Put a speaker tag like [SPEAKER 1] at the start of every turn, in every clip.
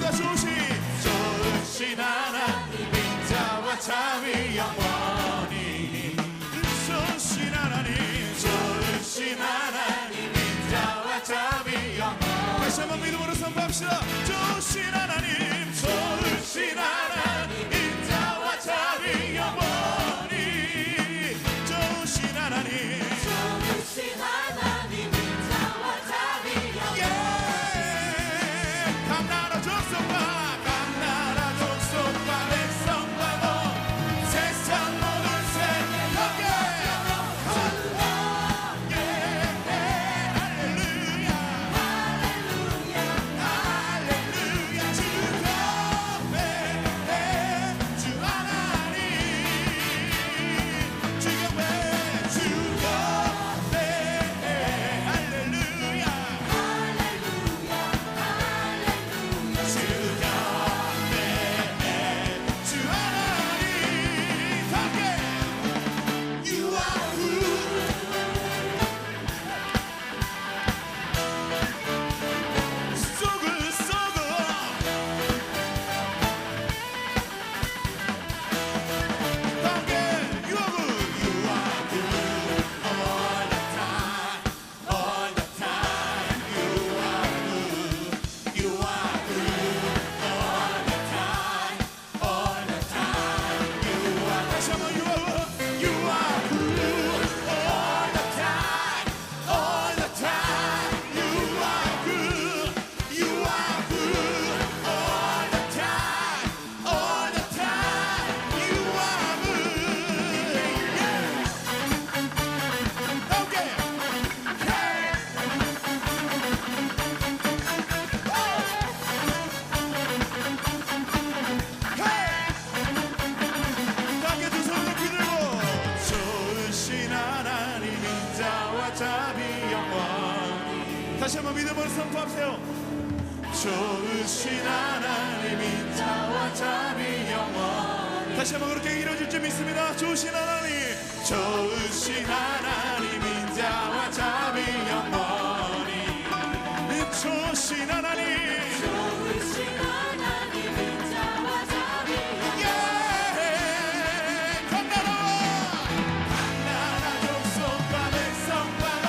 [SPEAKER 1] 믿습니다. 좋으신 하나님 인자와 자비 영원히 좋으신 하나님 인자와 자비 영원히 다시 한번 믿음으로 선포합시다. 좋으신 하나님 인자와 자비 영원히 좋으신 하나님 인자와 자비 영원히 감나라 족속과 백성과도 세상 모든 세계 다시 한번 믿음으로 선포하세요. 좋으신 하나님 인자와 자비 영원히 다시 한번 그렇게 이루어질 줄 믿습니다. 좋으신 하나님 인자와 자비 영원히 좋으신 하나님 인자와 자비 영원히 감나라 족속과 백성과도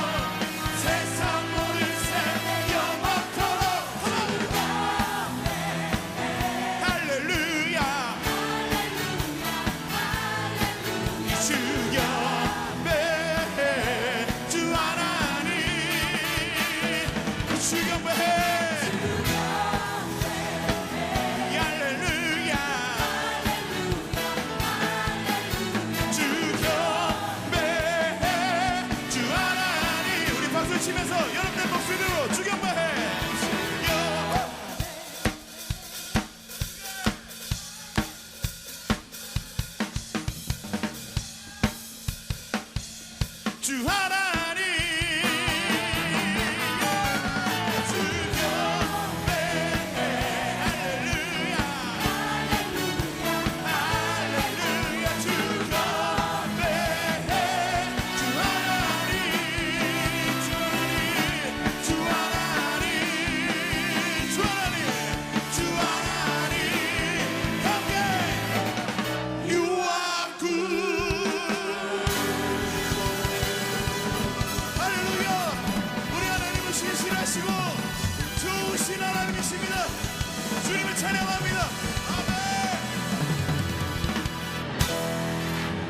[SPEAKER 1] 세상 모든 세계 영원토록 할렐루야 주 옆에 주 하나님 주 옆에 할렐루야 주 옆에 주 하나님 우리 박수 치면서 여러분의 목소리로 주 옆에 주 하나님 주 옆에 할렐루야 할렐루야 주 옆에 주 하나님 주 하나님 함께 You are good 할렐루야 우리 하나님은 신실하시고 좋으신 하나님이십니다. 주님을 찬양합니다. 아멘.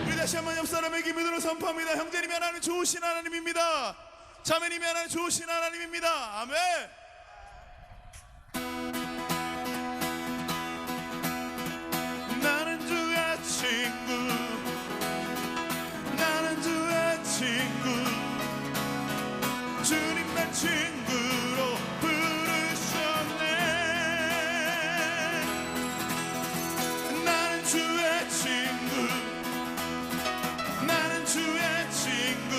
[SPEAKER 1] 우리 다시 한번 옆 사람에게 믿음으로 선포합니다. 형제님이 하나님 좋으신 하나님입니다. 자매님이 하나님 좋으신 하나님입니다. 아멘. 나는 주의 친구 나는 주의 친구 주님 날 친구로 부르셨네. 나는 주의 친구 나는 주의 친구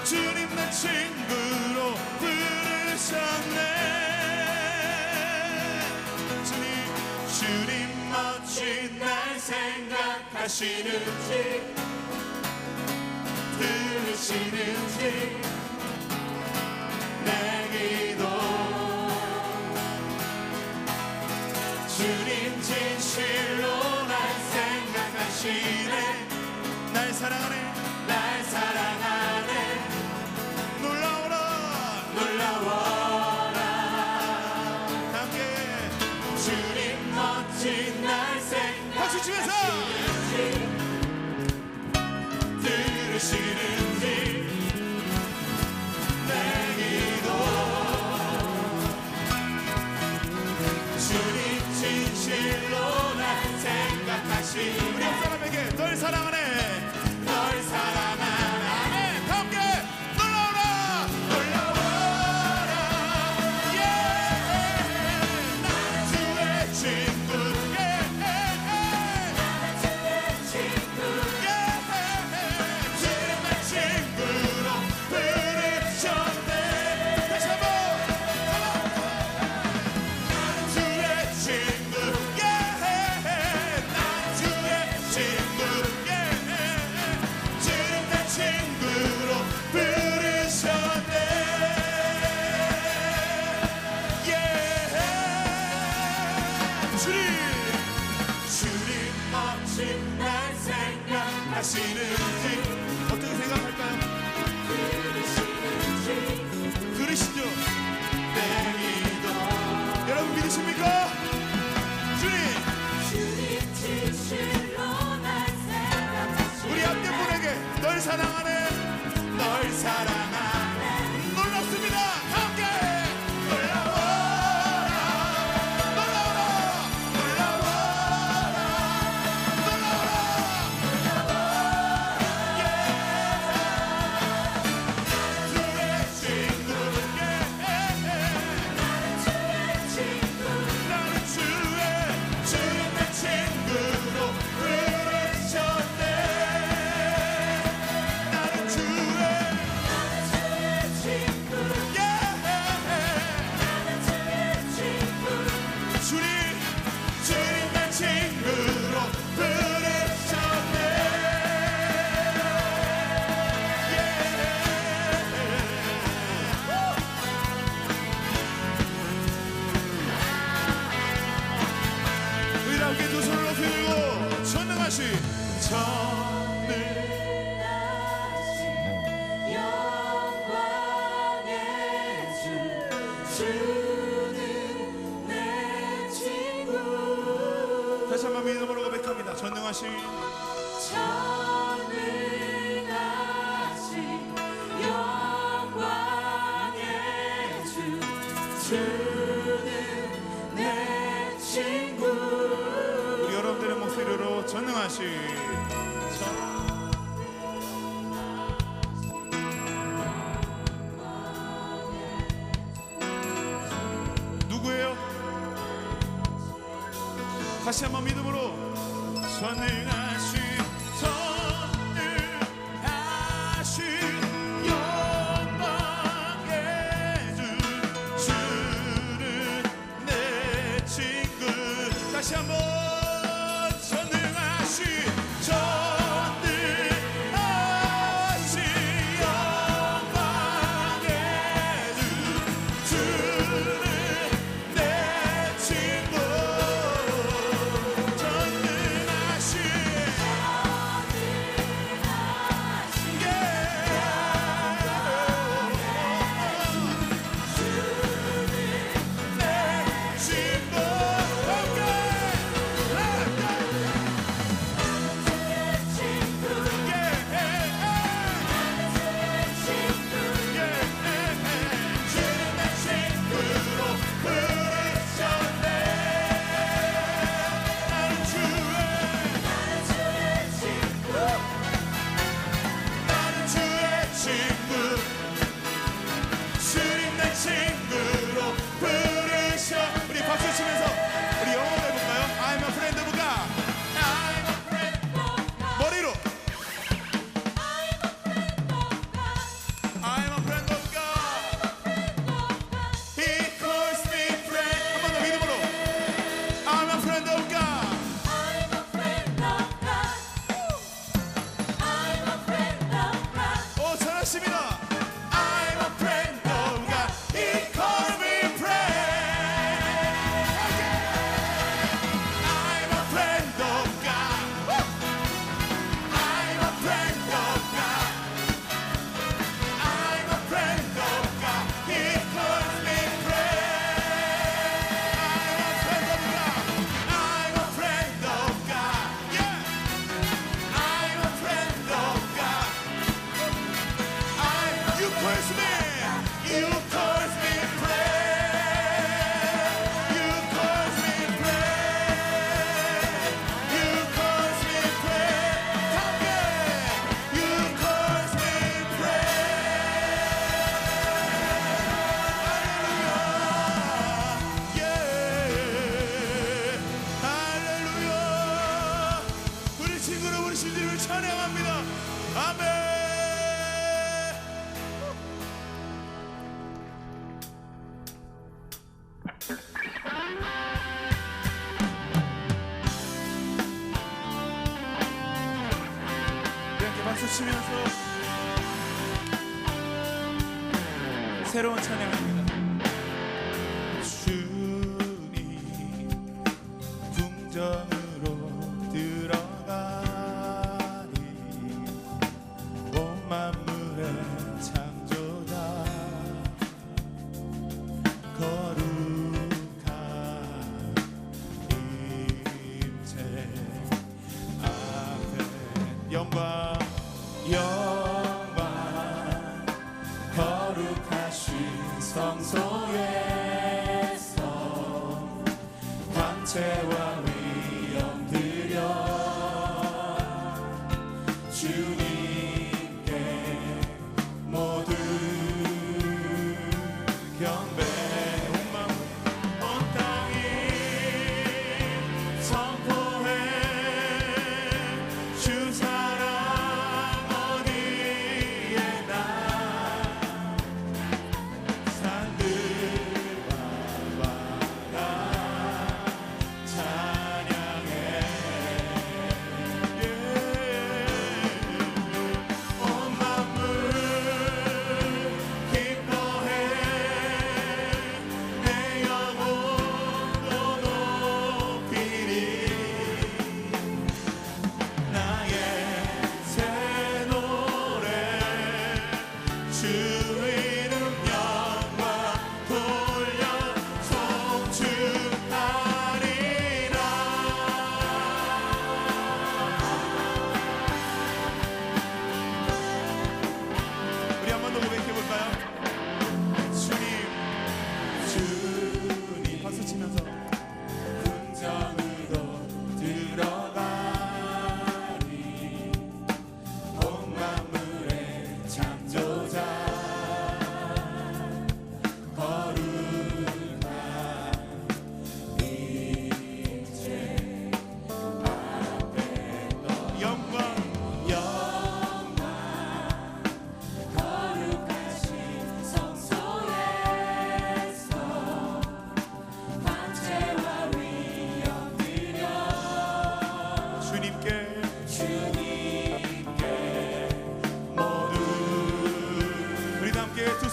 [SPEAKER 1] 주님 날 친구로 부르셨네. 주님 멋진 날 생각하시는지 들으시는지 내 기도
[SPEAKER 2] 주는 내 친구.
[SPEAKER 1] 다시 한번 믿음으로 고백합니다. 전능하신
[SPEAKER 2] 영광의 주, 주는 내 친구.
[SPEAKER 1] 우리 여러분들의 목소리로 전능하신 누구예요? 다시 한번 믿음으로 전능하신 영광의 주, 주는 내 친구. 다시 한번 전능하신 영광의 주, 주는 내 친구. 전능하신 친구로 부르셔. 우리 박수 치면서 우리 영어로 해볼까요? I'm a friend of God. I'm a friend of God. 머리로 I'm a friend of God. He calls me friend. 한 번 더 믿음으로 I'm a friend of God.
[SPEAKER 2] I'm a friend of God. I'm a friend of God.
[SPEAKER 1] 오, 잘하십니다. 찬양합니다. 아멘. 이렇게 박수 치면서 새로운 찬양합니다. 주님 궁정으로 들어가니 온 만물의 창조자 거룩한 임재 앞에 영광 거룩하신 성소에서 광채와 위엄 드려 주님께 모두 경배. 온 땅이 선포해 주 사랑 어디에나 산들과 바다 찬양해. 온 만물 기뻐해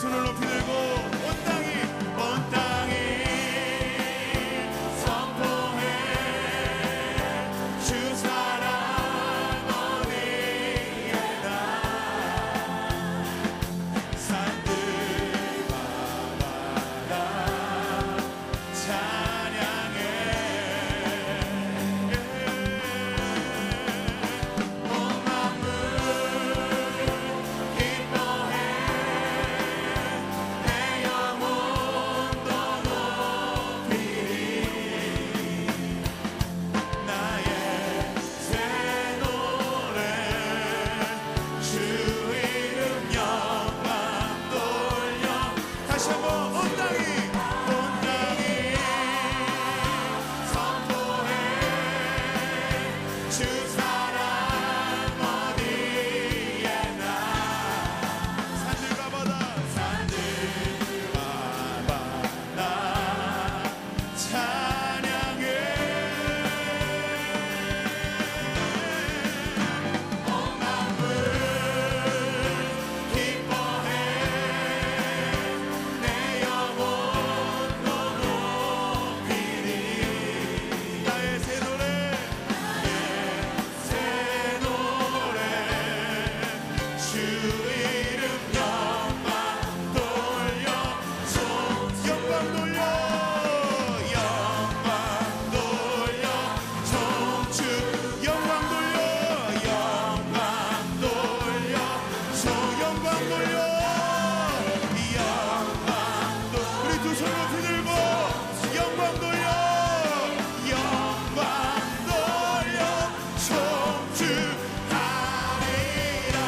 [SPEAKER 1] 손을 높이 들고 온 땅이 선포해 주 사랑 어디에나 산들과 바다 찬양해 온 만물 기뻐해 내 영혼도 높이리 나의 새 노래 주 이름 영광 돌려 다시 한번 온 땅이 선포해 주 사랑 어디에나 산들과 바다 찬양해 온 만물 기뻐해 내 영혼도 높이리 나의 새 노래 주 이름 영광 돌려 영광 돌려 송주 영광 돌려 영광 돌려 우리 두 손 높이 들고 영광 돌려 송주하리라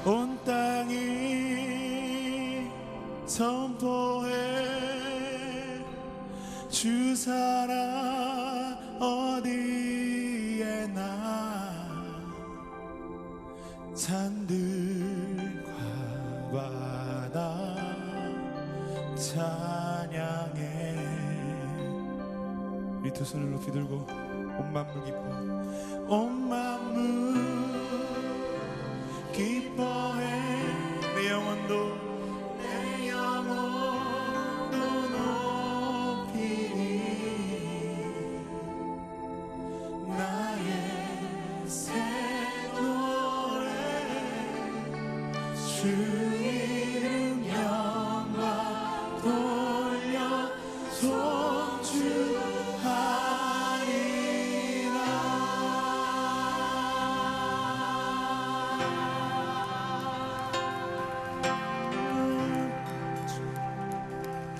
[SPEAKER 1] 온 땅이 선포해 주 사랑 어디에나 산들과 바다 찬양해 우리 두 손을 높이 들고 온 만물 기뻐 온 만물 기뻐해 내 영혼도 높이리 나의 새 노래 주 이름 영광 돌려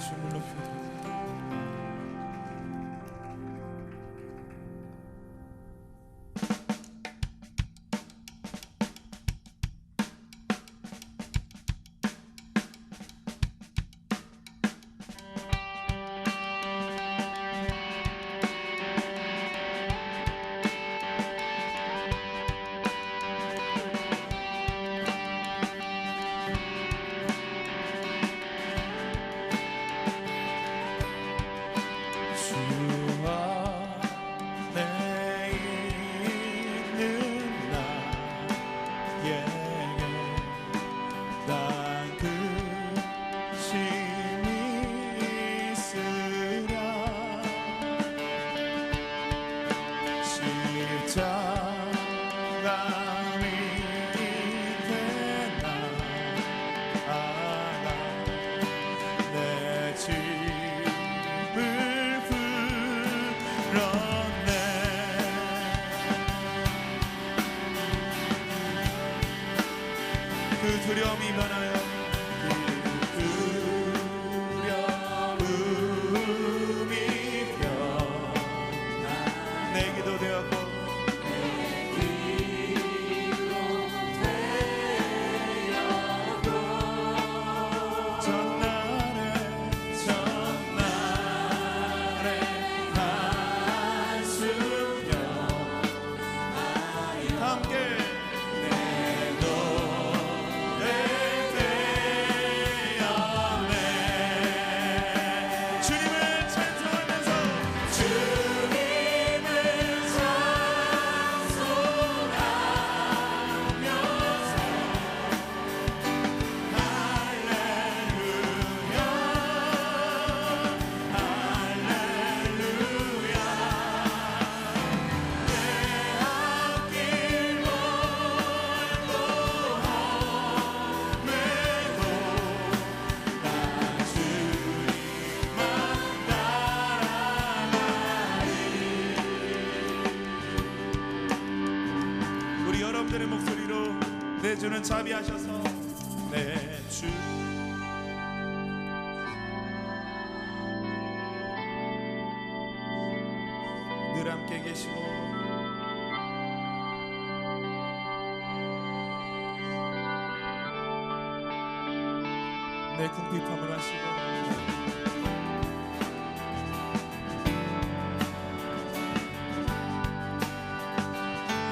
[SPEAKER 1] 춤을 높여 주는 자비하셔서 내 주 늘 함께 계시고 내 궁핍함을 하시고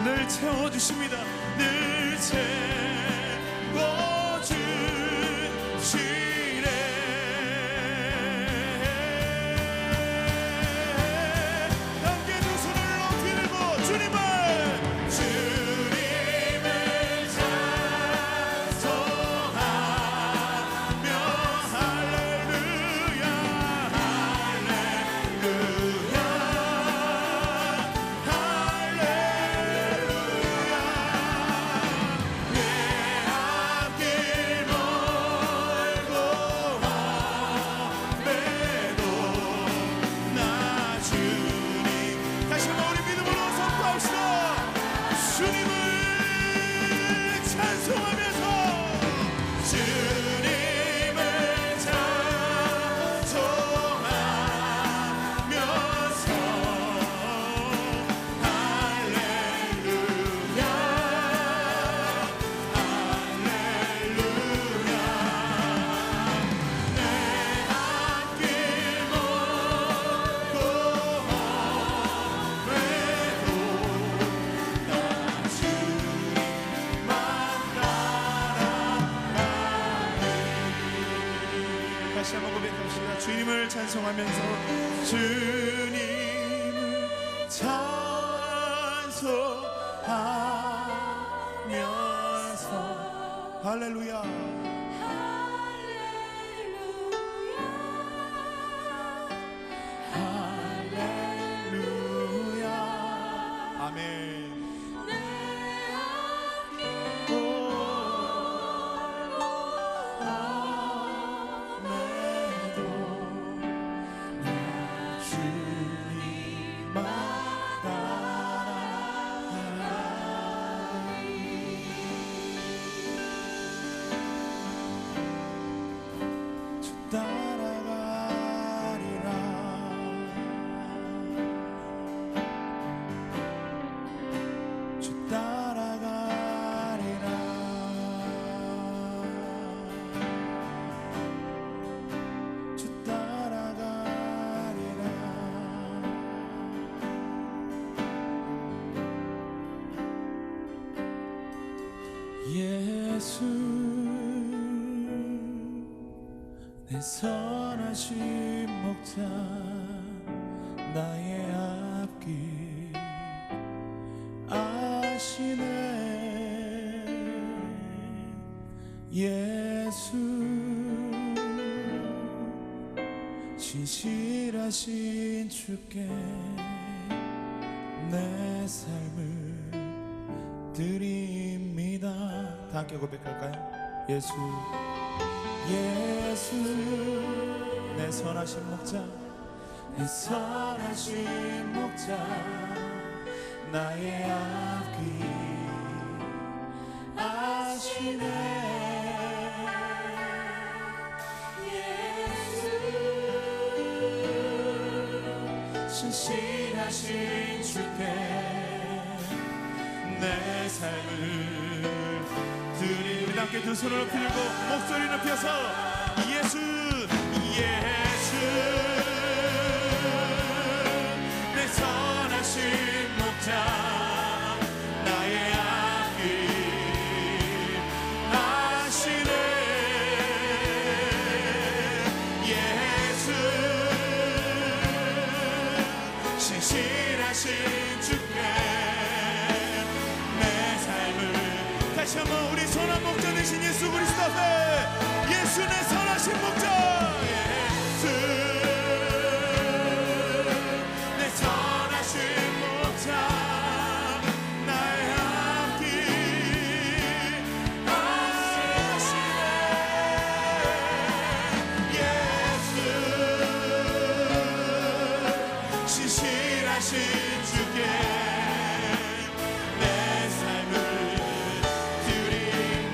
[SPEAKER 1] 늘 채워주십니다. 늘 채워주시네. 함께 두 손을 높이 들고 주님을 찬송하며 할렐루야 다시 한번 고백합시다. 주님을 찬송하면서 주님을 찬송하면서 할렐루야 할렐루야 아멘. 예수 내 선하신 목자 나의 앞길 아시네 예수 진실하신 주께 내 삶을 드립니다. 다 함께 고백할까요? 예수 예수 내 선하신 목자 내 선하신 목자 나의 앞길 아시네 예수 신실하신 주께 내 삶을 드립니다. 함께 두 손을 높이 들고 목소리 높여서 예수 예수 내 선하신 목자 나의 앞길 아시네 예수 신실하신 주께 다시 한번 우리 선한 목자 되신 예수 그리스도 앞에 예수 내 선하신 목자 예수 내 선하신 목자 나의 앞길 아시네 예수 신실하신 주께 내 삶을 드립니다.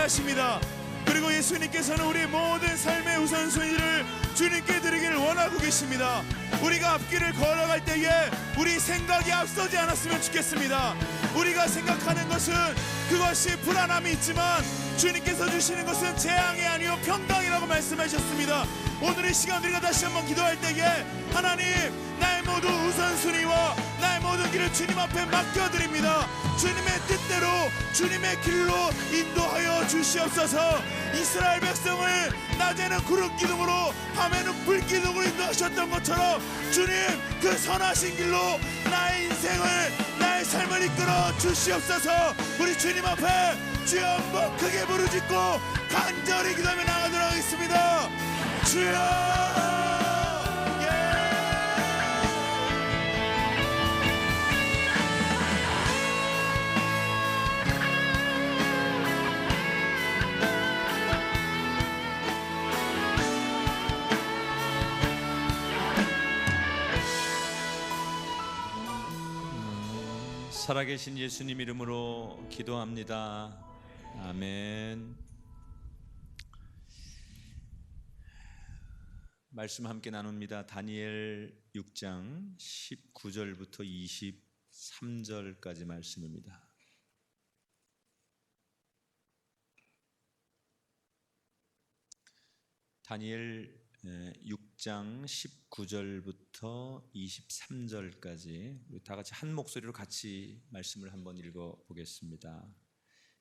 [SPEAKER 1] 원하십니다. 그리고 예수님께서는 우리 모든 삶의 우선순위를 주님께 드리기를 원하고 계십니다. 우리가 앞길을 걸어갈 때에 우리 생각이 앞서지 않았으면 좋겠습니다. 우리가 생각하는 것은 그것이 불안함이 있지만 주님께서 주시는 것은 재앙이 아니요 평강이라고 말씀하셨습니다. 오늘 이 시간 우리가 다시 한번 기도할 때에 하나님, 나의 모든 우선순위와 나의 모든 길을 주님 앞에 맡겨드립니다. 주님의 뜻대로 주님의 길로 인도하여 주시옵소서. 이스라엘 백성을 낮에는 구름 기둥으로 밤에는 불 기둥으로 인도하셨던 것처럼 주님, 그 선하신 길로 나의 인생을, 나의 삶을 이끌어 주시옵소서. 우리 주님 앞에 주여 한번 크게 부르짖고 간절히 기도하며 나가도록 하겠습니다. 주여.
[SPEAKER 3] 살아계신 예수님 이름으로 기도합니다. 아멘. 말씀 함께 나눕니다. 다니엘 6장 19절부터 23절까지 말씀입니다. 다니엘 6장 19절부터 23절까지 우리 다 같이 한 목소리로 같이 말씀을 한번 읽어보겠습니다.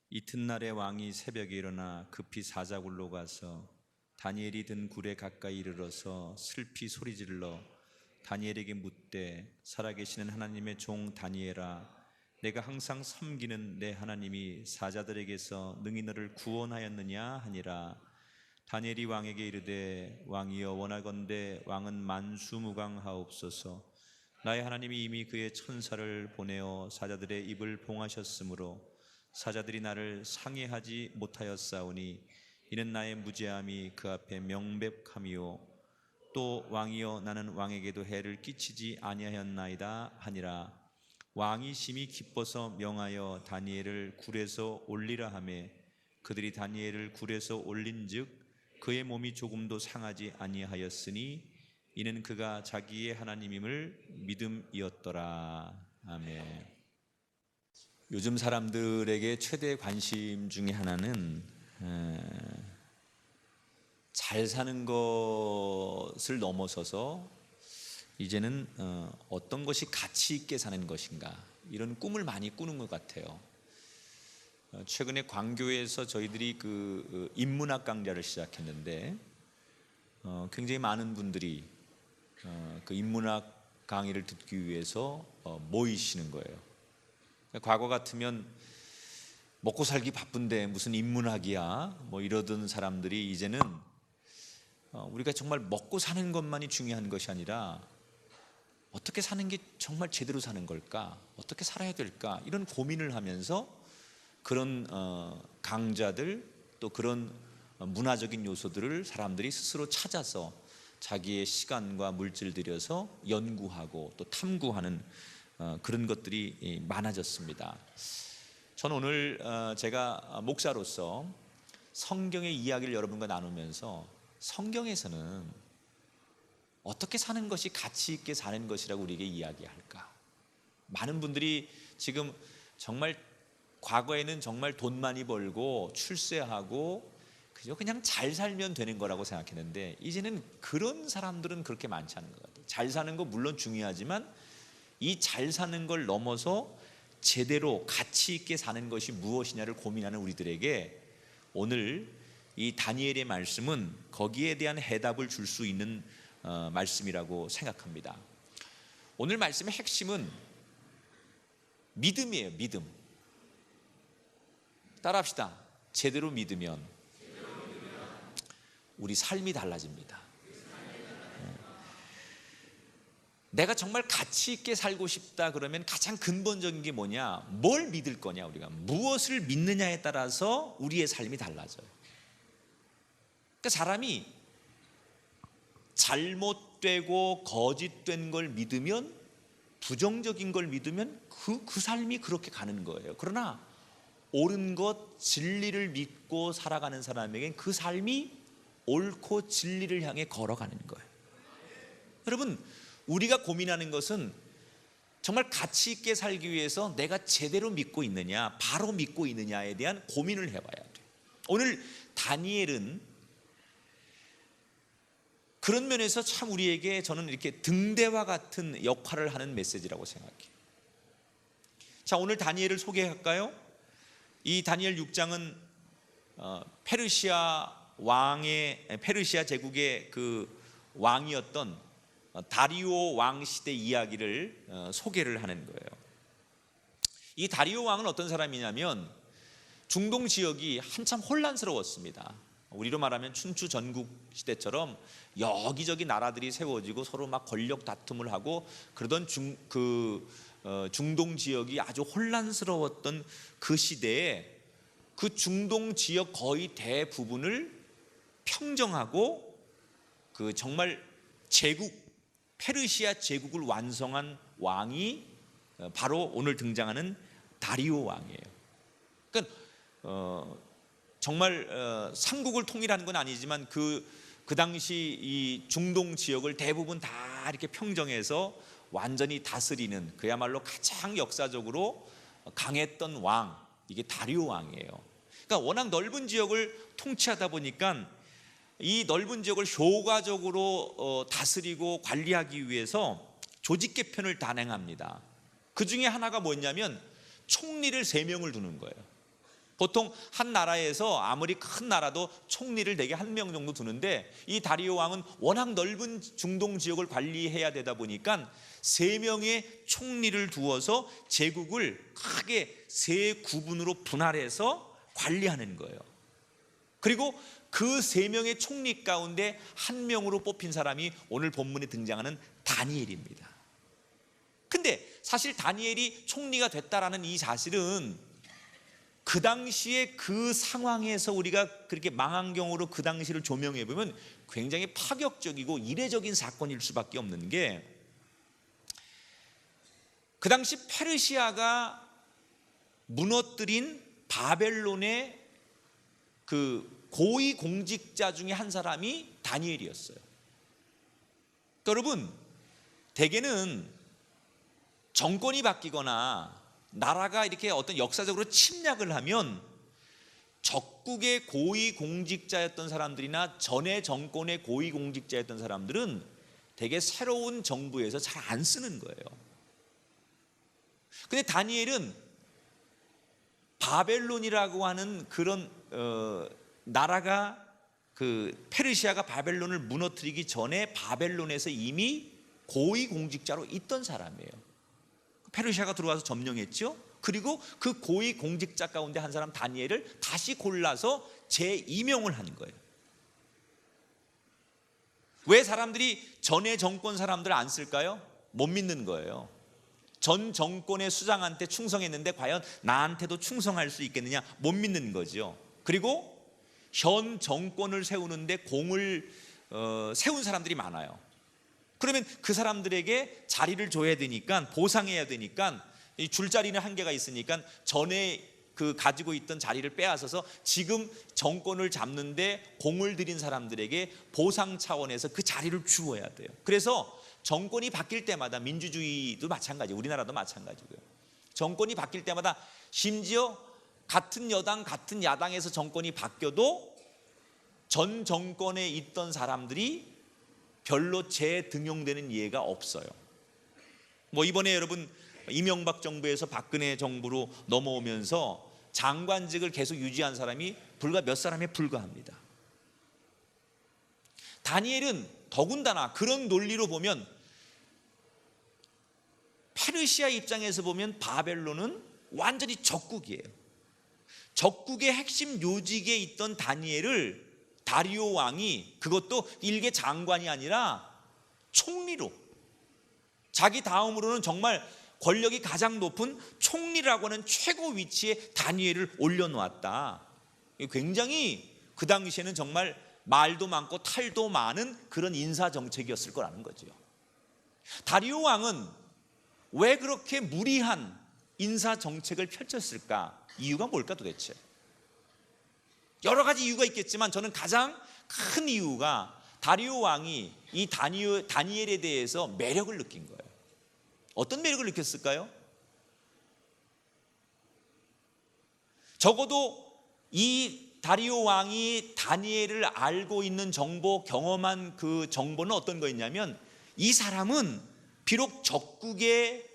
[SPEAKER 3] 이튿날에 왕이 새벽에 일어나 급히 사자굴로 가서 다니엘이 든 굴에 가까이 이르러서 슬피 소리질러 다니엘에게 묻되, 살아계시는 하나님의 종 다니엘아, 내가 항상 섬기는 내 하나님이 사자들에게서 능히 너를 구원하였느냐 하니라. 다니엘이 왕에게 이르되, 왕이여 원하건대 왕은 만수무강하옵소서. 나의 하나님이 이미 그의 천사를 보내어 사자들의 입을 봉하셨으므로 사자들이 나를 상해하지 못하였사오니 이는 나의 무죄함이 그 앞에 명백함이요 또 왕이여 나는 왕에게도 해를 끼치지 아니하였나이다 하니라. 왕이 심히 기뻐서 명하여 다니엘을 굴에서 올리라 하매 그들이 다니엘을 굴에서 올린즉 그의 몸이 조금도 상하지 아니하였으니 이는 그가 자기의 하나님임을 믿음이었더라. 아멘. 요즘 사람들에게 최대 관심 중에 하나는 잘 사는 것을 넘어서서 이제는 어떤 것이 가치 있게 사는 것인가, 이런 꿈을 많이 꾸는 것 같아요. 최근에 광교에서 저희들이 그 인문학 강좌를 시작했는데 굉장히 많은 분들이 그 인문학 강의를 듣기 위해서 모이시는 거예요. 과거 같으면 먹고 살기 바쁜데 무슨 인문학이야 뭐 이러던 사람들이 이제는 우리가 정말 먹고 사는 것만이 중요한 것이 아니라 어떻게 사는 게 정말 제대로 사는 걸까, 어떻게 살아야 될까, 이런 고민을 하면서 그런 강좌들, 또 그런 문화적인 요소들을 사람들이 스스로 찾아서 자기의 시간과 물질 들여서 연구하고 또 탐구하는 그런 것들이 많아졌습니다. 저는 오늘 제가 목사로서 성경의 이야기를 여러분과 나누면서 성경에서는 어떻게 사는 것이 가치 있게 사는 것이라고 우리에게 이야기할까? 많은 분들이 지금 정말 과거에는 정말 돈 많이 벌고 출세하고 그냥 잘 살면 되는 거라고 생각했는데 이제는 그런 사람들은 그렇게 많지 않은 것 같아요. 잘 사는 거 물론 중요하지만 이 잘 사는 걸 넘어서 제대로 가치 있게 사는 것이 무엇이냐를 고민하는 우리들에게 오늘 이 다니엘의 말씀은 거기에 대한 해답을 줄 수 있는 말씀이라고 생각합니다. 오늘 말씀의 핵심은 믿음이에요. 믿음. 따라합시다. 제대로 믿으면 우리 삶이 달라집니다. 내가 정말 가치 있게 살고 싶다 그러면 가장 근본적인 게 뭐냐? 뭘 믿을 거냐? 우리가 무엇을 믿느냐에 따라서 우리의 삶이 달라져요. 그러니까 사람이 잘못되고 거짓된 걸 믿으면, 부정적인 걸 믿으면 그 삶이 그렇게 가는 거예요. 그러나 옳은 것, 진리를 믿고 살아가는 사람에겐 그 삶이 옳고 진리를 향해 걸어가는 거예요. 여러분, 우리가 고민하는 것은 정말 가치 있게 살기 위해서 내가 제대로 믿고 있느냐, 바로 믿고 있느냐에 대한 고민을 해봐야 돼요. 오늘 다니엘은 그런 면에서 참 우리에게 저는 이렇게 등대와 같은 역할을 하는 메시지라고 생각해요. 자, 오늘 다니엘을 소개할까요? 이 다니엘 6장은 페르시아 제국의 그 왕이었던 다리오 왕 시대 이야기를 소개를 하는 거예요. 이 다리오 왕은 어떤 사람이냐면 중동 지역이 한참 혼란스러웠습니다. 우리로 말하면 춘추 전국 시대처럼 여기저기 나라들이 세워지고 서로 막 권력 다툼을 하고 그러던 중동 지역이 아주 혼란스러웠던 그 시대에 그 중동 지역 거의 대부분을 평정하고 그 정말 페르시아 제국을 완성한 왕이 바로 오늘 등장하는 다리오 왕이에요. 그러니까 정말 삼국을 통일하는 건 아니지만 그 당시 이 중동 지역을 대부분 다 이렇게 평정해서 완전히 다스리는 그야말로 가장 역사적으로 강했던 왕, 이게 다리오 왕이에요. 그러니까 워낙 넓은 지역을 통치하다 보니까 이 넓은 지역을 효과적으로 다스리고 관리하기 위해서 조직 개편을 단행합니다. 그 중에 하나가 뭐냐면 총리를 3명을 두는 거예요. 보통 한 나라에서 아무리 큰 나라도 총리를 대개 1명 정도 두는데 이 다리오 왕은 워낙 넓은 중동 지역을 관리해야 되다 보니까 3명의 총리를 두어서 제국을 크게 3구분으로 분할해서 관리하는 거예요. 그리고 그 3명의 총리 가운데 1명으로 뽑힌 사람이 오늘 본문에 등장하는 다니엘입니다. 근데 사실 다니엘이 총리가 됐다라는 이 사실은 그 당시에 그 상황에서 우리가 그렇게 망원경으로 그 당시를 조명해 보면 굉장히 파격적이고 이례적인 사건일 수밖에 없는 게, 그 당시 페르시아가 무너뜨린 바벨론의 그 고위 공직자 중에 한 사람이 다니엘이었어요. 그러니까 여러분, 대개는 정권이 바뀌거나 나라가 이렇게 어떤 역사적으로 침략을 하면 적국의 고위 공직자였던 사람들이나 전의 정권의 고위 공직자였던 사람들은 대개 새로운 정부에서 잘 안 쓰는 거예요. 근데 다니엘은 바벨론이라고 하는 그런 나라가, 그 페르시아가 바벨론을 무너뜨리기 전에 바벨론에서 이미 고위 공직자로 있던 사람이에요. 페르시아가 들어와서 점령했죠. 그리고 그 고위 공직자 가운데 한 사람 다니엘을 다시 골라서 재임용을 한 거예요. 왜 사람들이 전의 정권 사람들을 안 쓸까요? 못 믿는 거예요. 전 정권의 수장한테 충성했는데 과연 나한테도 충성할 수 있겠느냐, 못 믿는 거죠. 그리고 현 정권을 세우는데 공을 세운 사람들이 많아요. 그러면 그 사람들에게 자리를 줘야 되니까, 보상해야 되니까, 이 줄자리는 한계가 있으니까 전에 그 가지고 있던 자리를 빼앗아서 지금 정권을 잡는데 공을 들인 사람들에게 보상 차원에서 그 자리를 주어야 돼요. 그래서 정권이 바뀔 때마다, 민주주의도 마찬가지, 우리나라도 마찬가지고요. 정권이 바뀔 때마다 심지어 같은 여당, 같은 야당에서 정권이 바뀌어도 전 정권에 있던 사람들이 별로 재등용되는 예가 없어요. 뭐 이번에 여러분 이명박 정부에서 박근혜 정부로 넘어오면서 장관직을 계속 유지한 사람이 불과 몇 사람에 불과합니다. 다니엘은 더군다나 그런 논리로 보면, 페르시아 입장에서 보면 바벨론은 완전히 적국이에요. 적국의 핵심 요직에 있던 다니엘을 다리오 왕이, 그것도 일개 장관이 아니라 총리로, 자기 다음으로는 정말 권력이 가장 높은 총리라고 하는 최고 위치에 다니엘을 올려놓았다. 굉장히 그 당시에는 정말 말도 많고 탈도 많은 그런 인사 정책이었을 거라는 거죠. 다리오 왕은 왜 그렇게 무리한 인사 정책을 펼쳤을까? 이유가 뭘까 도대체? 여러 가지 이유가 있겠지만 저는 가장 큰 이유가 다리오 왕이 이 다니엘에 대해서 매력을 느낀 거예요. 어떤 매력을 느꼈을까요? 적어도 이 다리오 왕이 다니엘을 알고 있는 정보, 경험한 그 정보는 어떤 거였냐면, 이 사람은 비록 적국의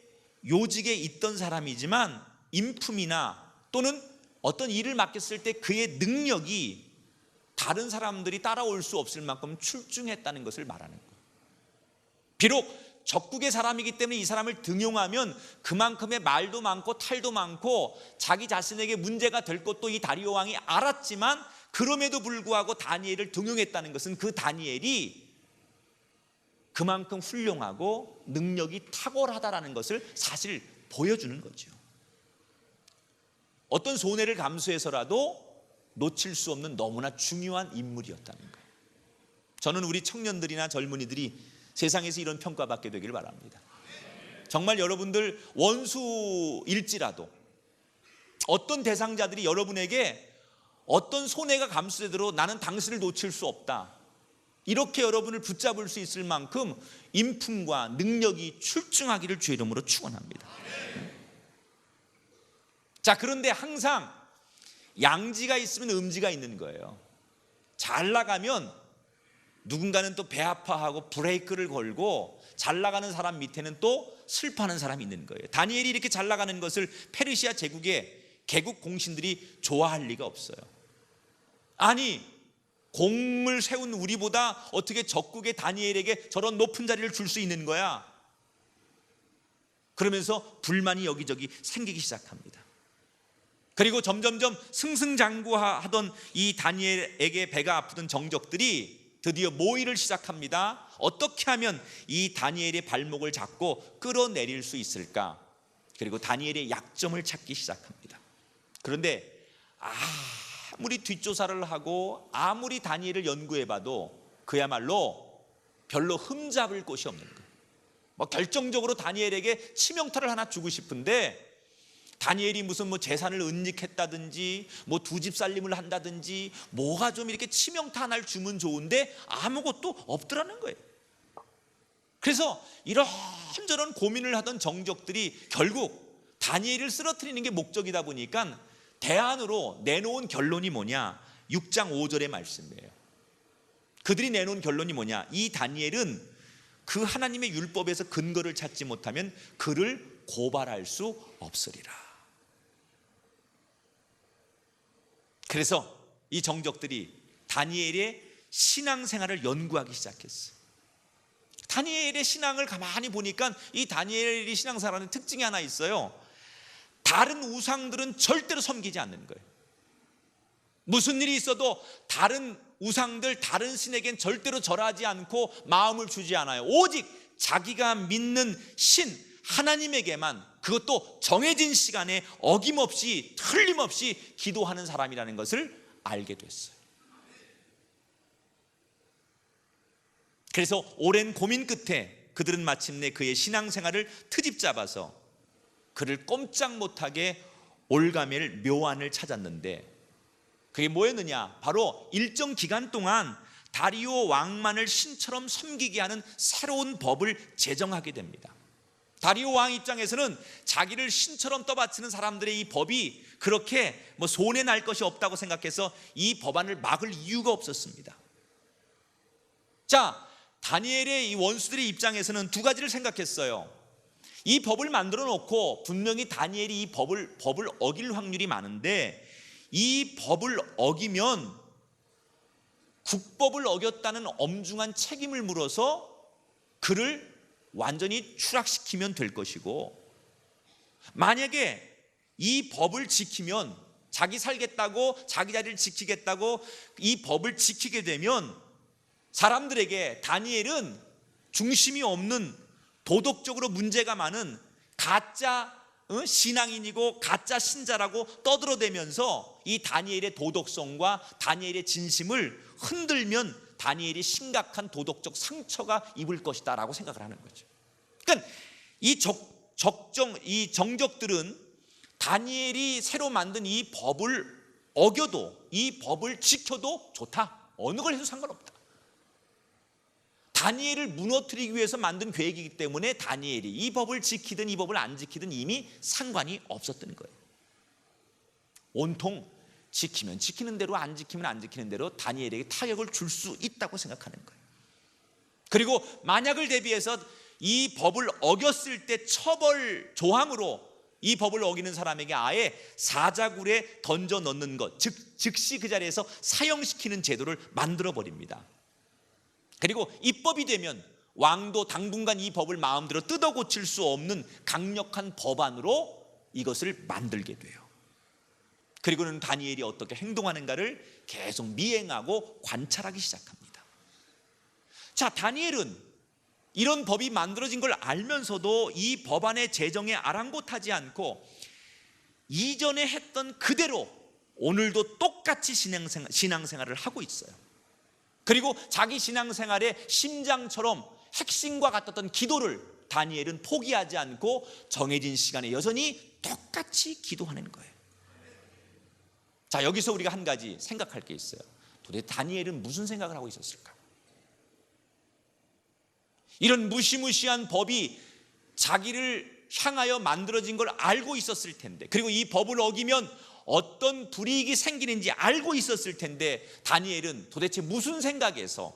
[SPEAKER 3] 요직에 있던 사람이지만 인품이나 또는 어떤 일을 맡겼을 때 그의 능력이 다른 사람들이 따라올 수 없을 만큼 출중했다는 것을 말하는 거예요. 비록 적국의 사람이기 때문에 이 사람을 등용하면 그만큼의 말도 많고 탈도 많고 자기 자신에게 문제가 될 것도 이 다리오 왕이 알았지만, 그럼에도 불구하고 다니엘을 등용했다는 것은 그 다니엘이 그만큼 훌륭하고 능력이 탁월하다라는 것을 사실 보여주는 거죠. 어떤 손해를 감수해서라도 놓칠 수 없는 너무나 중요한 인물이었다는 거예요. 저는 우리 청년들이나 젊은이들이 세상에서 이런 평가받게 되기를 바랍니다. 정말 여러분들 원수일지라도 어떤 대상자들이 여러분에게 어떤 손해가 감수되도록 나는 당신을 놓칠 수 없다, 이렇게 여러분을 붙잡을 수 있을 만큼 인품과 능력이 출중하기를 주의 이름으로 축원합니다. 자, 그런데 항상 양지가 있으면 음지가 있는 거예요. 잘 나가면 누군가는 또 배 아파하고 브레이크를 걸고, 잘 나가는 사람 밑에는 또 슬퍼하는 사람이 있는 거예요. 다니엘이 이렇게 잘 나가는 것을 페르시아 제국의 개국 공신들이 좋아할 리가 없어요. 아니, 공을 세운 우리보다 어떻게 적국의 다니엘에게 저런 높은 자리를 줄 수 있는 거야? 그러면서 불만이 여기저기 생기기 시작합니다. 그리고 점점점 승승장구하던 이 다니엘에게 배가 아프던 정적들이 드디어 모의를 시작합니다. 어떻게 하면 이 다니엘의 발목을 잡고 끌어내릴 수 있을까? 그리고 다니엘의 약점을 찾기 시작합니다. 그런데 아무리 뒷조사를 하고 아무리 다니엘을 연구해봐도 그야말로 별로 흠잡을 곳이 없는 거예요. 결정적으로 다니엘에게 치명타를 하나 주고 싶은데, 다니엘이 무슨 재산을 은닉했다든지 두 집 살림을 한다든지 뭐가 좀 이렇게 치명타 하나를 주면 좋은데 아무것도 없더라는 거예요. 그래서 이런저런 고민을 하던 정적들이 결국 다니엘을 쓰러뜨리는 게 목적이다 보니까 대안으로 내놓은 결론이 뭐냐? 6장 5절의 말씀이에요. 그들이 내놓은 결론이 뭐냐? 이 다니엘은 그 하나님의 율법에서 근거를 찾지 못하면 그를 고발할 수 없으리라. 그래서 이 정적들이 다니엘의 신앙생활을 연구하기 시작했어요. 다니엘의 신앙을 가만히 보니까 이 다니엘의 신앙생활하는 특징이 하나 있어요. 다른 우상들은 절대로 섬기지 않는 거예요. 무슨 일이 있어도 다른 우상들, 다른 신에겐 절대로 절하지 않고 마음을 주지 않아요. 오직 자기가 믿는 신 하나님에게만, 그것도 정해진 시간에 어김없이 틀림없이 기도하는 사람이라는 것을 알게 됐어요. 그래서 오랜 고민 끝에 그들은 마침내 그의 신앙생활을 트집 잡아서 그를 꼼짝 못하게 올가멜 묘안을 찾았는데, 그게 뭐였느냐? 바로 일정 기간 동안 다리오 왕만을 신처럼 섬기게 하는 새로운 법을 제정하게 됩니다. 다리오 왕 입장에서는 자기를 신처럼 떠받치는 사람들의 이 법이 그렇게 손해 날 것이 없다고 생각해서 이 법안을 막을 이유가 없었습니다. 자, 다니엘의 이 원수들의 입장에서는 두 가지를 생각했어요. 이 법을 만들어 놓고 분명히 다니엘이 이 법을 어길 확률이 많은데, 이 법을 어기면 국법을 어겼다는 엄중한 책임을 물어서 그를 완전히 추락시키면 될 것이고, 만약에 이 법을 지키면, 자기 살겠다고 자기 자리를 지키겠다고 이 법을 지키게 되면 사람들에게 다니엘은 중심이 없는, 도덕적으로 문제가 많은 가짜 신앙인이고 가짜 신자라고 떠들어대면서 이 다니엘의 도덕성과 다니엘의 진심을 흔들면 다니엘이 심각한 도덕적 상처가 입을 것이다 라고 생각을 하는 거죠. 그러니까 이 정적들은 다니엘이 새로 만든 이 법을 어겨도, 이 법을 지켜도 좋다. 어느 걸 해도 상관없다. 다니엘을 무너뜨리기 위해서 만든 계획이기 때문에 다니엘이 이 법을 지키든 이 법을 안 지키든 이미 상관이 없었던 거예요. 온통 지키면 지키는 대로, 안 지키면 안 지키는 대로 다니엘에게 타격을 줄 수 있다고 생각하는 거예요. 그리고 만약을 대비해서 이 법을 어겼을 때 처벌 조항으로 이 법을 어기는 사람에게 아예 사자굴에 던져 넣는 것, 즉시 그 자리에서 사형시키는 제도를 만들어 버립니다. 그리고 입법이 되면 왕도 당분간 이 법을 마음대로 뜯어 고칠 수 없는 강력한 법안으로 이것을 만들게 돼요. 그리고는 다니엘이 어떻게 행동하는가를 계속 미행하고 관찰하기 시작합니다. 자, 다니엘은 이런 법이 만들어진 걸 알면서도 이 법안의 제정에 아랑곳하지 않고 이전에 했던 그대로 오늘도 똑같이 신앙생활을 하고 있어요. 그리고 자기 신앙생활의 심장처럼 핵심과 같았던 기도를 다니엘은 포기하지 않고 정해진 시간에 여전히 똑같이 기도하는 거예요. 자, 여기서 우리가 한 가지 생각할 게 있어요. 도대체 다니엘은 무슨 생각을 하고 있었을까? 이런 무시무시한 법이 자기를 향하여 만들어진 걸 알고 있었을 텐데, 그리고 이 법을 어기면 어떤 불이익이 생기는지 알고 있었을 텐데, 다니엘은 도대체 무슨 생각에서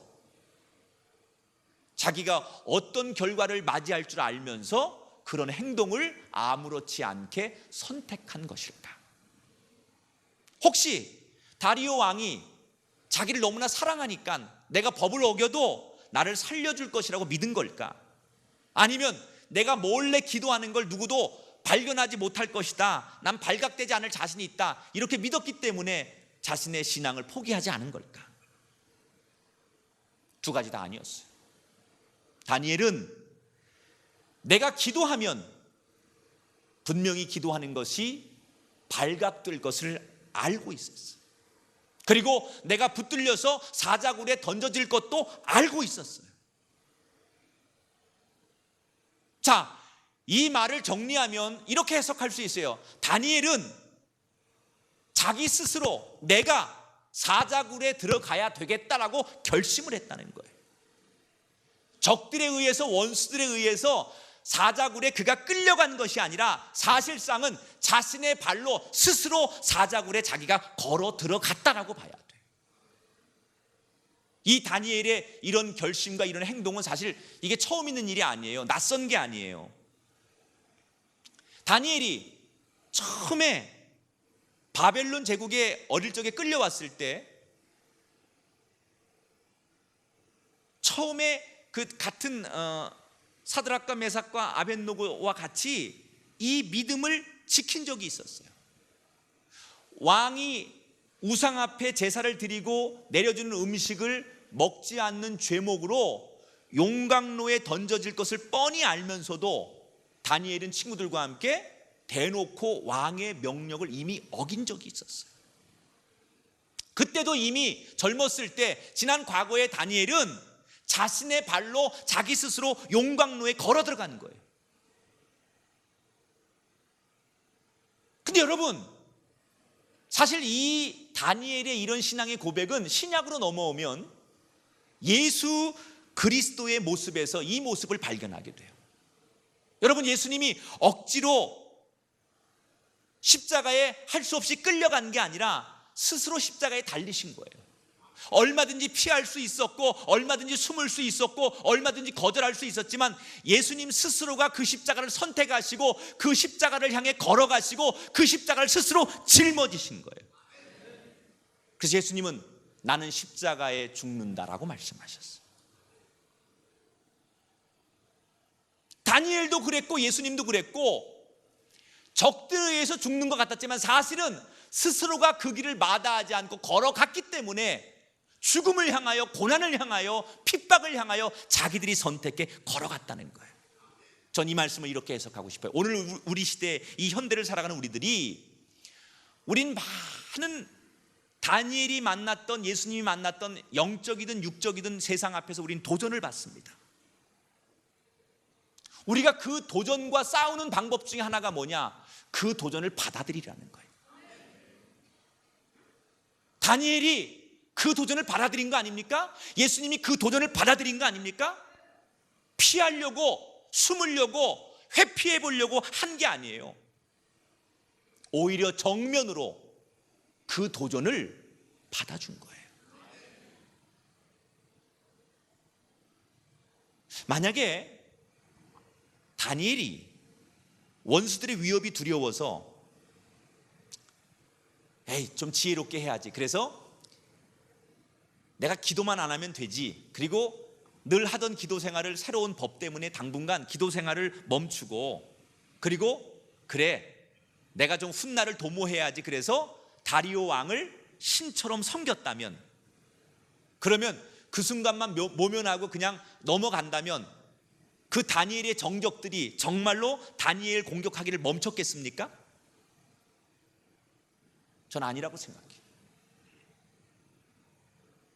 [SPEAKER 3] 자기가 어떤 결과를 맞이할 줄 알면서 그런 행동을 아무렇지 않게 선택한 것일까? 혹시 다리오 왕이 자기를 너무나 사랑하니까 내가 법을 어겨도 나를 살려줄 것이라고 믿은 걸까? 아니면 내가 몰래 기도하는 걸 누구도 발견하지 못할 것이다, 난 발각되지 않을 자신이 있다, 이렇게 믿었기 때문에 자신의 신앙을 포기하지 않은 걸까? 두 가지 다 아니었어요. 다니엘은 내가 기도하면 분명히 기도하는 것이 발각될 것을 알고 있었어요. 그리고 내가 붙들려서 사자굴에 던져질 것도 알고 있었어요. 자, 이 말을 정리하면 이렇게 해석할 수 있어요. 다니엘은 자기 스스로 내가 사자굴에 들어가야 되겠다라고 결심을 했다는 거예요. 적들에 의해서, 원수들에 의해서 사자굴에 그가 끌려간 것이 아니라 사실상은 자신의 발로 스스로 사자굴에 자기가 걸어 들어갔다라고 봐야 돼요. 이 다니엘의 이런 결심과 이런 행동은 사실 이게 처음 있는 일이 아니에요. 낯선 게 아니에요. 다니엘이 처음에 바벨론 제국에 어릴 적에 끌려왔을 때 처음에 그 같은 사드락과 메삭과 아벳노고와 같이 이 믿음을 지킨 적이 있었어요. 왕이 우상 앞에 제사를 드리고 내려주는 음식을 먹지 않는 죄목으로 용광로에 던져질 것을 뻔히 알면서도 다니엘은 친구들과 함께 대놓고 왕의 명령을 이미 어긴 적이 있었어요. 그때도 이미 젊었을 때 지난 과거의 다니엘은 자신의 발로 자기 스스로 용광로에 걸어 들어가는 거예요. 근데 여러분, 사실 이 다니엘의 이런 신앙의 고백은 신약으로 넘어오면 예수 그리스도의 모습에서 이 모습을 발견하게 돼요. 여러분, 예수님이 억지로 십자가에 할 수 없이 끌려간 게 아니라 스스로 십자가에 달리신 거예요. 얼마든지 피할 수 있었고, 얼마든지 숨을 수 있었고, 얼마든지 거절할 수 있었지만 예수님 스스로가 그 십자가를 선택하시고 그 십자가를 향해 걸어가시고 그 십자가를 스스로 짊어지신 거예요. 그래서 예수님은 나는 십자가에 죽는다라고 말씀하셨어요. 다니엘도 그랬고 예수님도 그랬고, 적들에 의해서 죽는 것 같았지만 사실은 스스로가 그 길을 마다하지 않고 걸어갔기 때문에 죽음을 향하여, 고난을 향하여, 핍박을 향하여 자기들이 선택해 걸어갔다는 거예요. 전 이 말씀을 이렇게 해석하고 싶어요. 오늘 우리 시대, 이 현대를 살아가는 우린 많은 다니엘이 만났던, 예수님이 만났던 영적이든 육적이든 세상 앞에서 우린 도전을 받습니다. 우리가 그 도전과 싸우는 방법 중에 하나가 뭐냐? 그 도전을 받아들이라는 거예요. 다니엘이 그 도전을 받아들인 거 아닙니까? 예수님이 그 도전을 받아들인 거 아닙니까? 피하려고, 숨으려고, 회피해 보려고 한 게 아니에요. 오히려 정면으로 그 도전을 받아준 거예요. 만약에 다니엘이 원수들의 위협이 두려워서 좀 지혜롭게 해야지, 그래서 내가 기도만 안 하면 되지, 그리고 늘 하던 기도 생활을 새로운 법 때문에 당분간 기도 생활을 멈추고, 그리고 그래 내가 좀 훗날을 도모해야지, 그래서 다리오 왕을 신처럼 섬겼다면, 그러면 그 순간만 모면하고 그냥 넘어간다면 그 다니엘의 정적들이 정말로 다니엘 공격하기를 멈췄겠습니까? 전 아니라고 생각해요.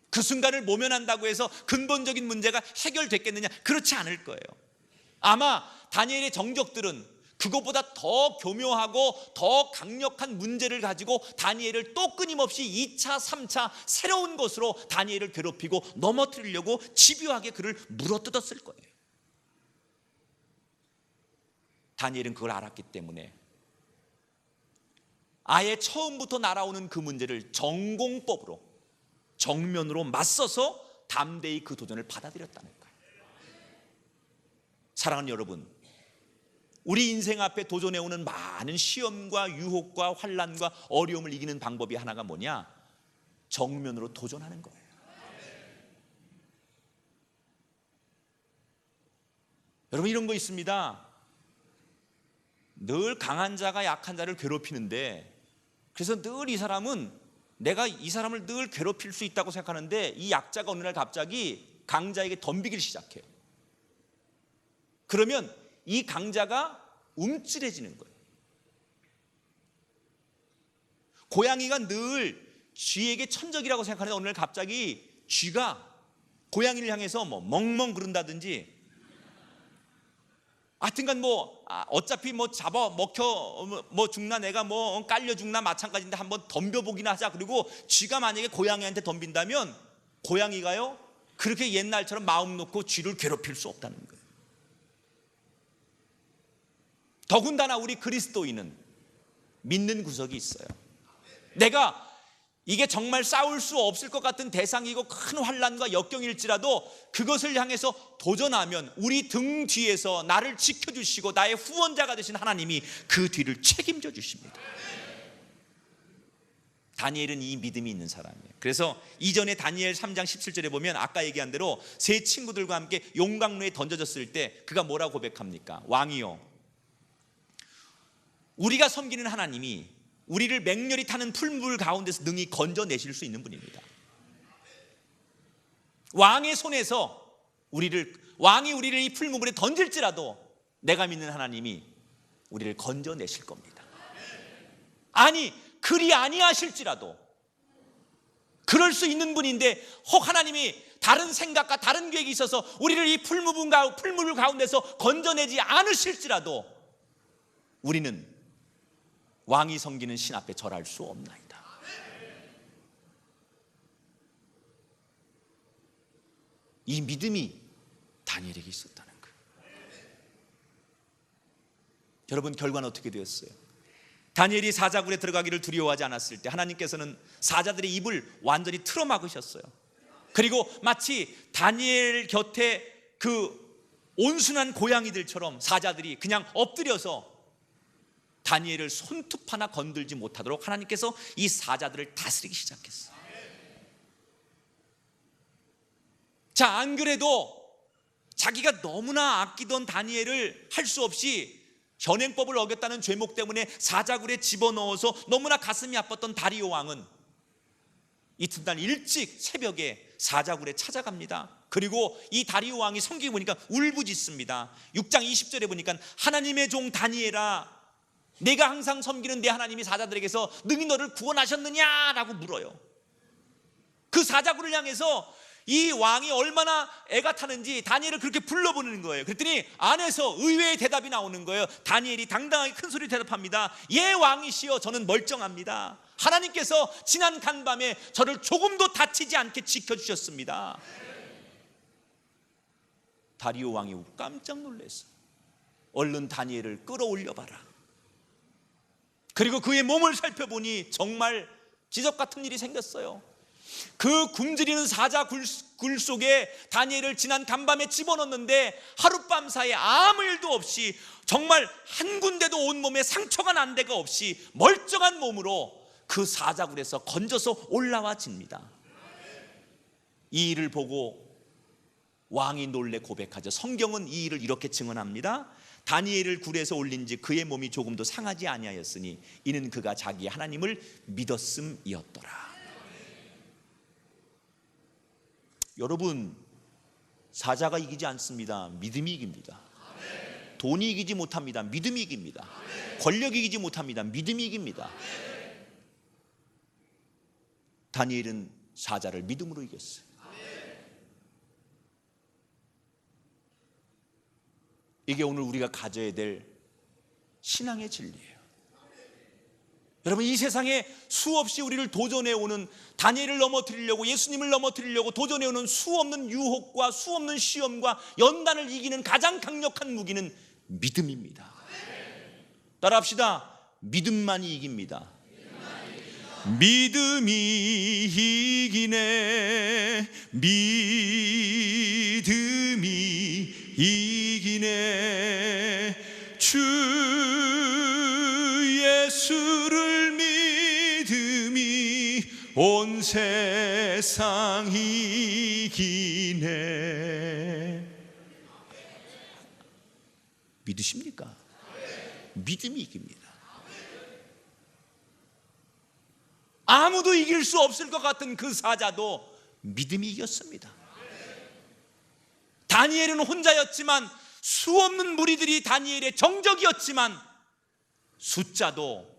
[SPEAKER 3] 그 순간을 모면한다고 해서 근본적인 문제가 해결됐겠느냐? 그렇지 않을 거예요. 아마 다니엘의 정적들은 그것보다 더 교묘하고 더 강력한 문제를 가지고 다니엘을 또 끊임없이 2차, 3차 새로운 것으로 다니엘을 괴롭히고 넘어뜨리려고 집요하게 그를 물어뜯었을 거예요. 다니엘은 그걸 알았기 때문에 아예 처음부터 날아오는 그 문제를 전공법으로 정면으로 맞서서 담대히 그 도전을 받아들였다는 거예요. 사랑하는 여러분, 우리 인생 앞에 도전해오는 많은 시험과 유혹과 환난과 어려움을 이기는 방법이 하나가 뭐냐? 정면으로 도전하는 거예요. 여러분, 이런 거 있습니다. 늘 강한 자가 약한 자를 괴롭히는데, 그래서 늘 이 사람은 내가 이 사람을 늘 괴롭힐 수 있다고 생각하는데, 이 약자가 어느 날 갑자기 강자에게 덤비기를 시작해요. 그러면 이 강자가 움찔해지는 거예요. 고양이가 늘 쥐에게 천적이라고 생각하는데 어느 날 갑자기 쥐가 고양이를 향해서 뭐 멍멍 그런다든지, 하여튼간 어차피 잡아 먹혀 죽나 내가 깔려 죽나 마찬가지인데 한번 덤벼보기나 하자. 그리고 쥐가 만약에 고양이한테 덤빈다면 고양이가요 그렇게 옛날처럼 마음 놓고 쥐를 괴롭힐 수 없다는 거예요. 더군다나 우리 그리스도인은 믿는 구석이 있어요. 내가 이게 정말 싸울 수 없을 것 같은 대상이고 큰 환난과 역경일지라도 그것을 향해서 도전하면 우리 등 뒤에서 나를 지켜주시고 나의 후원자가 되신 하나님이 그 뒤를 책임져 주십니다. 다니엘은 이 믿음이 있는 사람이에요. 그래서 이전에 다니엘 3장 17절에 보면 아까 얘기한 대로 세 친구들과 함께 용광로에 던져졌을 때 그가 뭐라고 고백합니까? 왕이요, 우리가 섬기는 하나님이 우리를 맹렬히 타는 풀물 가운데서 능히 건져내실 수 있는 분입니다. 왕의 손에서 왕이 우리를 이 풀무불에 던질지라도 내가 믿는 하나님이 우리를 건져내실 겁니다. 아니 그리 아니하실지라도 그럴 수 있는 분인데, 혹 하나님이 다른 생각과 다른 계획이 있어서 우리를 이 풀무불 가운데서 건져내지 않으실지라도 우리는 왕이 섬기는 신 앞에 절할 수 없나이다. 이 믿음이 다니엘에게 있었다는 거예요. 여러분, 결과는 어떻게 되었어요? 다니엘이 사자굴에 들어가기를 두려워하지 않았을 때 하나님께서는 사자들의 입을 완전히 틀어막으셨어요. 그리고 마치 다니엘 곁에 그 온순한 고양이들처럼 사자들이 그냥 엎드려서 다니엘을 손톱 하나 건들지 못하도록 하나님께서 이 사자들을 다스리기 시작했어요. 자, 안 그래도 자기가 너무나 아끼던 다니엘을 할 수 없이 현행법을 어겼다는 죄목 때문에 사자굴에 집어넣어서 너무나 가슴이 아팠던 다리오 왕은 이튿날 일찍 새벽에 사자굴에 찾아갑니다. 그리고 이 다리오 왕이 성경에 보니까 울부짖습니다. 6장 20절에 보니까 하나님의 종 다니엘아, 내가 항상 섬기는 내 하나님이 사자들에게서 능히 너를 구원하셨느냐라고 물어요. 그 사자굴을 향해서 이 왕이 얼마나 애가 타는지 다니엘을 그렇게 불러보는 거예요. 그랬더니 안에서 의외의 대답이 나오는 거예요. 다니엘이 당당하게 큰 소리 대답합니다. 예, 왕이시여, 저는 멀쩡합니다. 하나님께서 지난 간밤에 저를 조금도 다치지 않게 지켜주셨습니다. 다리오 왕이 깜짝 놀랐어. 얼른 다니엘을 끌어올려봐라. 그리고 그의 몸을 살펴보니 정말 기적 같은 일이 생겼어요. 그 굶주리는 사자 굴 속에 다니엘을 지난 간밤에 집어넣었는데 하룻밤 사이에 아무 일도 없이, 정말 한 군데도 온몸에 상처가 난 데가 없이 멀쩡한 몸으로 그 사자굴에서 건져서 올라와 집니다. 이 일을 보고 왕이 놀래 고백하죠. 성경은 이 일을 이렇게 증언합니다. 다니엘을 굴에서 올린 지 그의 몸이 조금도 상하지 아니하였으니 이는 그가 자기 하나님을 믿었음이었더라. 여러분, 사자가 이기지 않습니다. 믿음이 이깁니다. 돈이 이기지 못합니다. 믿음이 이깁니다. 권력이 이기지 못합니다. 믿음이 이깁니다. 다니엘은 사자를 믿음으로 이겼어요. 이게 오늘 우리가 가져야 될 신앙의 진리예요. 여러분, 이 세상에 수없이 우리를 도전해오는, 다니엘을 넘어뜨리려고, 예수님을 넘어뜨리려고 도전해오는 수없는 유혹과 수없는 시험과 연단을 이기는 가장 강력한 무기는 믿음입니다. 따라합시다. 믿음만이 이깁니다. 믿음이 이기네, 믿음이 이기네, 주 예수를 믿음이 온 세상 이기네. 믿으십니까? 믿음이 이깁니다. 아무도 이길 수 없을 것 같은 그 사자도 믿음이 이겼습니다. 다니엘은 혼자였지만, 수없는 무리들이 다니엘의 정적이었지만, 숫자도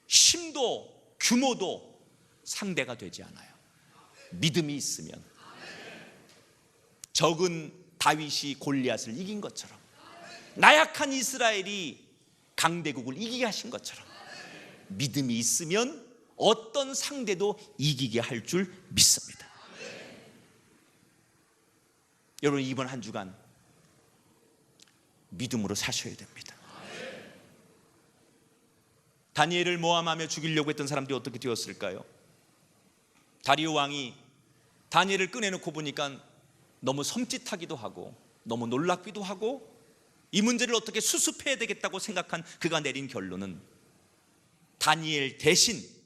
[SPEAKER 3] 힘도 규모도 상대가 되지 않아요. 믿음이 있으면. 적은 다윗이 골리앗을 이긴 것처럼, 나약한 이스라엘이 강대국을 이기게 하신 것처럼, 믿음이 있으면 어떤 상대도 이기게 할 줄 믿습니다. 여러분, 이번 한 주간 믿음으로 사셔야 됩니다. 다니엘을 모함하며 죽이려고 했던 사람들이 어떻게 되었을까요? 다리오 왕이 다니엘을 꺼내놓고 보니까 너무 섬찟하기도 하고 너무 놀랍기도 하고, 이 문제를 어떻게 수습해야 되겠다고 생각한 그가 내린 결론은 다니엘 대신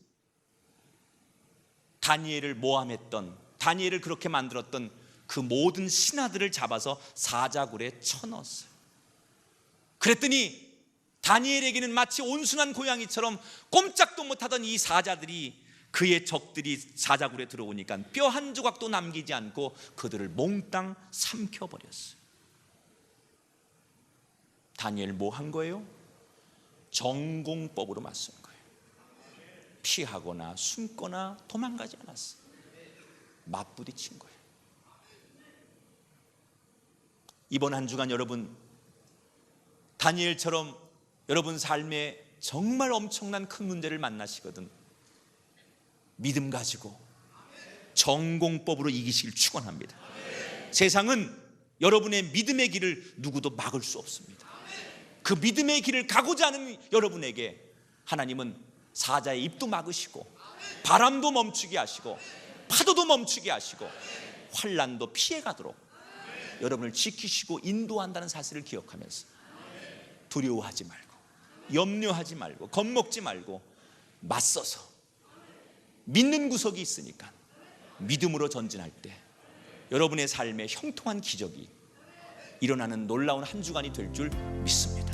[SPEAKER 3] 다니엘을 모함했던, 다니엘을 그렇게 만들었던 그 모든 신하들을 잡아서 사자굴에 쳐넣었어요. 그랬더니 다니엘에게는 마치 온순한 고양이처럼 꼼짝도 못하던 이 사자들이, 그의 적들이 사자굴에 들어오니까 뼈 한 조각도 남기지 않고 그들을 몽땅 삼켜버렸어요. 다니엘 뭐 한 거예요? 전공법으로 맞선 거예요. 피하거나 숨거나 도망가지 않았어요. 맞부딪힌 거예요. 이번 한 주간 여러분, 다니엘처럼 여러분 삶에 정말 엄청난 큰 문제를 만나시거든, 믿음 가지고 전공법으로 이기시길 축원합니다. 세상은 여러분의 믿음의 길을 누구도 막을 수 없습니다. 그 믿음의 길을 가고자 하는 여러분에게 하나님은 사자의 입도 막으시고, 바람도 멈추게 하시고, 파도도 멈추게 하시고, 환난도 피해가도록 여러분을 지키시고 인도한다는 사실을 기억하면서 두려워하지 말고, 염려하지 말고, 겁먹지 말고 맞서서, 믿는 구석이 있으니까 믿음으로 전진할 때 여러분의 삶에 형통한 기적이 일어나는 놀라운 한 주간이 될 줄 믿습니다.